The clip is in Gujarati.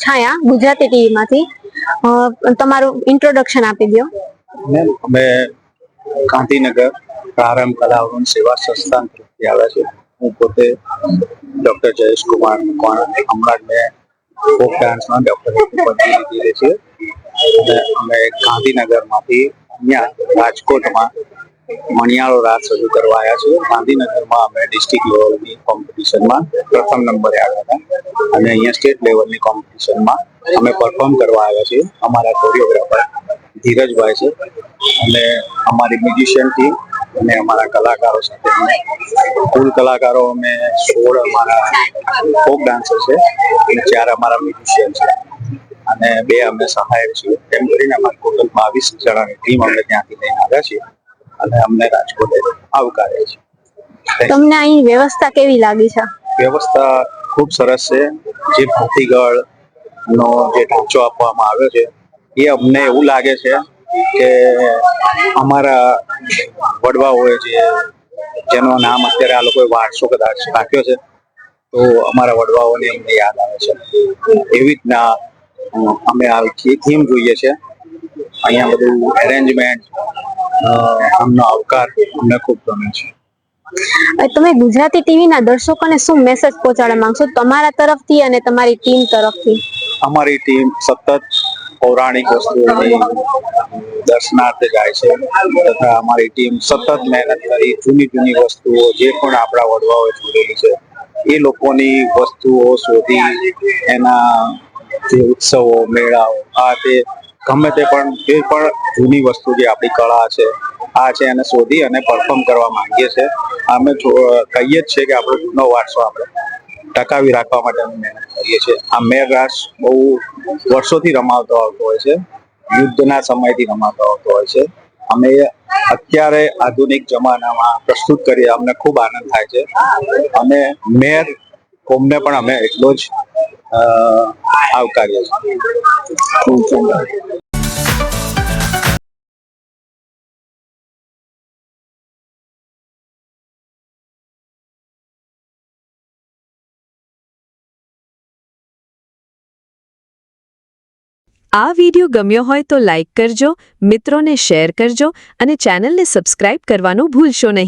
છાયા ગુજરાતી ટીવી માંથી તમારું ઇન્ટ્રોડક્શન આપી દો. મેમ, અમે ગાંધીનગર પ્રારંભ કલા અવરોન સેવા સંસ્થાન તરફથી આવ્યા છે. હું પોતે ડોક્ટર જયેશ કુમાર મકવાણા, હમણાં જ મેં ફોક ડાન્સમાં ડોક્ટરેટની પદવી લીધેલી છે. અને અમે ગાંધીનગરમાંથી અહીંયા રાજકોટમાં મણિયાળો રાસ રજૂ કરવા આવ્યા છીએ. ગાંધીનગરમાં અમે ડિસ્ટ્રિક્ટ લેવલની કોમ્પિટિશનમાં પ્રથમ નંબરે આવ્યા હતા અને અહીંયા સ્ટેટ લેવલની કોમ્પિટિશનમાં અમે પરફોર્મ કરવા આવ્યા છીએ. અમારા કોરિયોગ્રાફર ધીરજભાઈ છે અને અમારી મ્યુઝિશિયન ટીમ અને અમારા કલાકારો સાથે કુલ કલાકારો અમે 16 અમારા ફોક ડાન્સર છે અને 4 અમારા મ્યુઝિશિયન છે અને 2 અમે સહાયક છીએ. એમ કરીને અમારી ટોટલ 22 જણાની ટીમ અમે ત્યાંથી લઈને આવ્યા છીએ અને અમને રાજકોટ આવકારે છે. તમને અહીં વ્યવસ્થા કેવી લાગી છે? વ્યવસ્થા ખૂબ સરસ છે. જે ભાતીગળ નો જે ઢાંચો આપવામાં આવ્યો છે એ અમને એવું લાગે છે કે અમારા વડવાઓએ જેનું નામ અત્યારે આ લોકોએ વારસો કદાચ રાખ્યો છે, તો અમારા વડવાઓને અમને યાદ આવે છે. એવી રીતના અમે આવી થીમ જોઈએ છે. અહીંયા બધું એરેન્જમેન્ટ, અમનો આવકાર અમને ખૂબ ગમે છે. તમે ગુજરાતી ટીવી ના દર્શકોને શું મેસેજ પહોંચાડવા માંગશો તમારા તરફથી અને તમારી ટીમ તરફથી? અમારી ટીમ સતત પૌરાણિક વસ્તુઓની દર્શનાર્થે જાય છે તથા અમારી ટીમ સતત મહેનત કરી જૂની વસ્તુઓ જે પણ આપણા વડવાઓએ છોડેલી છે એ લોકોની વસ્તુઓ શોધી, એના જે ઉત્સવો, મેળાઓ, આ તે ગમે તે પણ જે પણ જૂની વસ્તુ જે આપણી કળા છે આ છે એને શોધી અને પરફોર્મ કરવા માંગીએ છીએ. અમે કહીએ જ છે કે આપણો જૂનો વારસો આપણે ટકાવી રાખવા માટે અમે મહેનત કરીએ છીએ. આ મેર રાસ બહુ વર્ષોથી રમાવતો આવતો હોય છે, યુદ્ધના સમયથી રમાતો આવતો હોય છે. અમે અત્યારે આધુનિક જમાનામાં પ્રસ્તુત કરીએ, અમને ખૂબ આનંદ થાય છે અને મેર કોમને પણ અમે એટલો જ આવકારીએ છીએ. આ વિડિયો ગમ્યો હોય તો લાઈક કરજો, મિત્રોને શેર કરજો અને ચેનલને સબસ્ક્રાઇબ કરવાનું ભૂલશો નહીં.